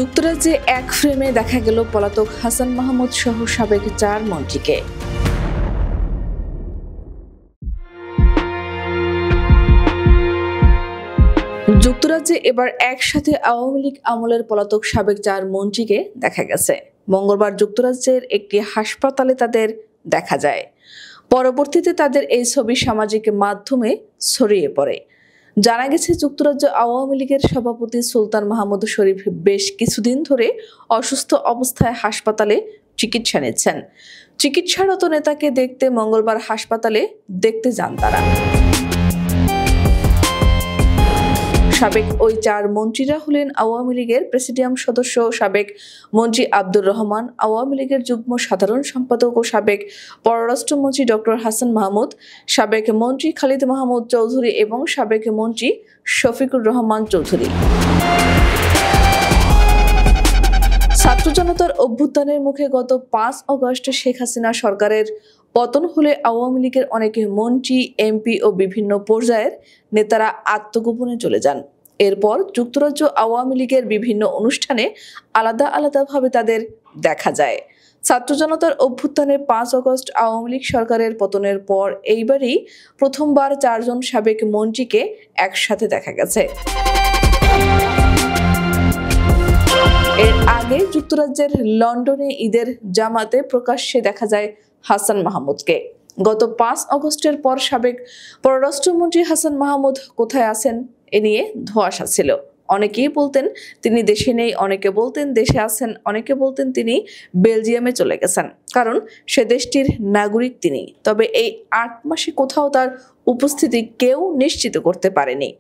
যুক্তরাজ্যে এক ফ্রেমে দেখা গেল পলাতক হাসান মাহমুদ সহ সাবেক 4 মন্ত্রীকে। যুক্তরাজ্যে এবার একসাথে আওয়ামী লীগ আমলের পলাতক সাবেক 4 মন্ত্রীকে দেখা গেছে। মঙ্গলবার যুক্তরাজ্যের একটি হাসপাতালে তাদের দেখা যায়। পরবর্তীতে তাদের এই ছবি সামাজিক মাধ্যমে ছড়িয়ে পড়ে। জানা গেছে, যুক্তরাজ্য আওয়ামী লীগের সভাপতি সুলতান মাহমুদ শরীফ বেশ কিছুদিন ধরে অসুস্থ অবস্থায় হাসপাতালে চিকিৎসা নিচ্ছেন। চিকিৎসারত নেতাকে দেখতে মঙ্গলবার হাসপাতালে দেখতে যান তারা। সাবেক ওই 4 মন্ত্রীরা হলেন আওয়ামী লীগের প্রেসিডিয়াম সদস্য সাবেক মন্ত্রী আব্দুর রহমান, আওয়ামী লীগের যুগ্ম সাধারণ সম্পাদক ও সাবেক পররাষ্ট্রমন্ত্রী ডক্টর হাসান মাহমুদ, সাবেক মন্ত্রী খালিদ মাহমুদ চৌধুরী এবং সাবেক মন্ত্রী শফিকুর রহমান চৌধুরী। ছাত্র জনতার অভ্যুত্থানের মুখে গত 5 আগস্ট শেখ হাসিনা সরকারের পতন হলে আওয়ামী লীগের অনেক মন্ত্রী, এমপি ও বিভিন্ন পর্যায়ের নেতারা আত্মগোপনে চলে যান। এরপর যুক্তরাজ্য আওয়ামী লীগের বিভিন্ন অনুষ্ঠানে আলাদা আলাদাভাবে তাদের দেখা যায়। ছাত্র জনতার অভ্যুত্থানের 5 আগস্ট আওয়ামী লীগ সরকারের পতনের পর এইবারই প্রথমবার 4 জন সাবেক মন্ত্রীকে একসাথে দেখা গেছে। এর আগে যুক্তরাজ্যের লন্ডনে ঈদের জামাতে প্রকাশ্যে দেখা যায় হাসান মাহমুদকে। গত 5 আগস্টের পর সাবেক পররাষ্ট্রমন্ত্রী হাসান মাহমুদ কোথায় আছেন এ নিয়ে ধোঁয়াশা ছিল। অনেকেই বলতেন তিনি দেশে নেই, অনেকে বলতেন দেশে আছেন, অনেকে বলতেন তিনি বেলজিয়ামে চলে গেছেন, কারণ সে দেশটির নাগরিক তিনি। তবে এই 8 মাসে কোথাও তার উপস্থিতি কেউ নিশ্চিত করতে পারেনি।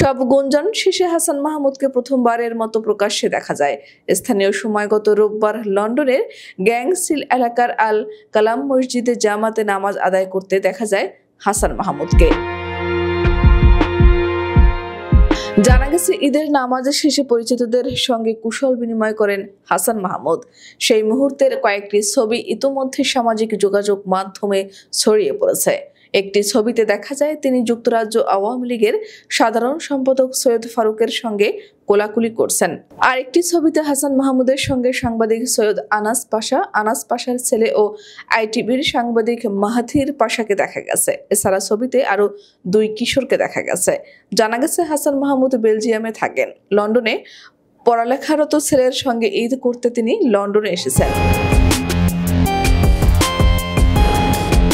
সব গুঞ্জন শেষে হাসান মাহমুদকে প্রথমবারের মতো প্রকাশ্যে দেখা যায়। স্থানীয় সময় গত রোববার লন্ডনের গ্যাংসিল এলাকার আল কালাম মসজিদে জামাতে নামাজ আদায় করতে দেখা যায় হাসান মাহমুদকে। জানা গেছে, ঈদের নামাজের শেষে পরিচিতদের সঙ্গে কুশল বিনিময় করেন হাসান মাহমুদ। সেই মুহূর্তের কয়েকটি ছবি ইতোমধ্যে সামাজিক যোগাযোগ মাধ্যমে ছড়িয়ে পড়েছে। একটি ছবিতে দেখা যায় তিনি যুক্তরাজ্য আওয়ামী লীগের সাধারণ সম্পাদক সৈয়দ ফারুকের সঙ্গে কোলাকুলি করছেন। আরেকটি ছবিতে হাসান মাহমুদের সঙ্গে সাংবাদিক সৈয়দ আনাস পাশার ছেলে ও আইটিভির সাংবাদিক মাহাথির পাশাকে দেখা গেছে। এছাড়া ছবিতে আরো 2 কিশোরকে দেখা গেছে। জানা গেছে, হাসান মাহমুদ বেলজিয়ামে থাকেন। লন্ডনে পড়ালেখারত ছেলের সঙ্গে ঈদ করতে তিনি লন্ডনে এসেছেন।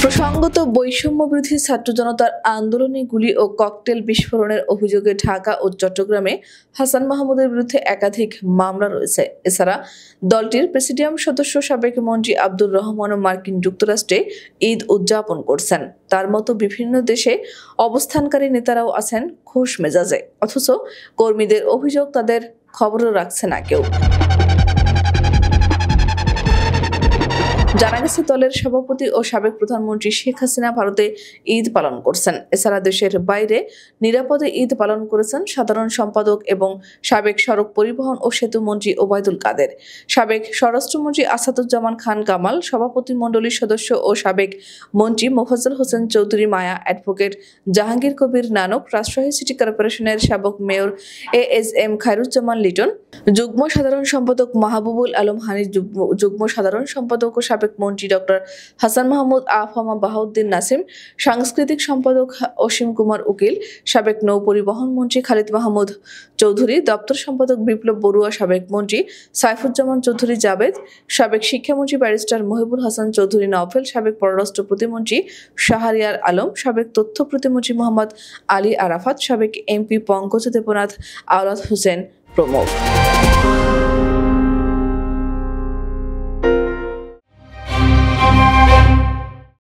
প্রসঙ্গত, বৈষম্য বিরোধী ছাত্র জনতার আন্দোলনে গুলি ও ককটেল বিস্ফোরণের অভিযোগে ঢাকা ও চট্টগ্রামে হাসান মাহমুদের বিরুদ্ধে একাধিক মামলা রয়েছে। এছাড়া দলটির প্রেসিডিয়াম সদস্য সাবেক মন্ত্রী আব্দুর রহমানও মার্কিন যুক্তরাষ্ট্রে ঈদ উদযাপন করছেন। তার মতো বিভিন্ন দেশে অবস্থানকারী নেতারাও আছেন খোশ মেজাজে, অথচ কর্মীদের অভিযোগ তাদের খবরও রাখছে না কেউ। জানা গেছে, দলের সভাপতি ও সাবেক প্রধানমন্ত্রী শেখ হাসিনা ভারতে ঈদ পালন করছেন। এছাড়া দেশের বাইরে নিরাপদে ঈদ পালন করেছেন সাধারণ সম্পাদক এবং সাবেক সড়ক পরিবহন ও সেতু মন্ত্রী ওবায়দুল কাদের, সাবেক স্বরাষ্ট্রমন্ত্রী আসাদুজ্জামান খান কামাল, সভাপতি মণ্ডলীর সদস্য ও সাবেক মন্ত্রী মোফাজ্জল হোসেন চৌধুরী মায়া, অ্যাডভোকেট জাহাঙ্গীর কবির নানক, রাজশাহী সিটি কর্পোরেশনের সাবেক মেয়র ASM খায়রুজ্জামান লিটন, যুগ্ম সাধারণ সম্পাদক মাহবুবুল আলম হানি, যুগ্ম সাধারণ সম্পাদক ও সাবেক মন্ত্রী ডক্টর হাসান মাহমুদ, আফামা বাহাউদ্দিন নাসিম, সাংস্কৃতিক সম্পাদক অসীম কুমার উকিল, সাবেক নৌ পরিবহন মন্ত্রী খালিদ মাহমুদ চৌধুরী, দপ্তর সম্পাদক বিপ্লব বড়ুয়া, সাবেক মন্ত্রী সাইফুজ্জামান চৌধুরী জাবেদ, সাবেক শিক্ষামন্ত্রী ব্যারিস্টার মহিবুল হাসান চৌধুরী নওফেল, সাবেক পররাষ্ট্র প্রতিমন্ত্রী শাহরিয়ার আলম, সাবেক তথ্য প্রতিমন্ত্রী মোহাম্মদ আলী আরাফাত, সাবেক এমপি পঙ্কজ দেবনাথ, আওলাদ হোসেন প্রমুখ।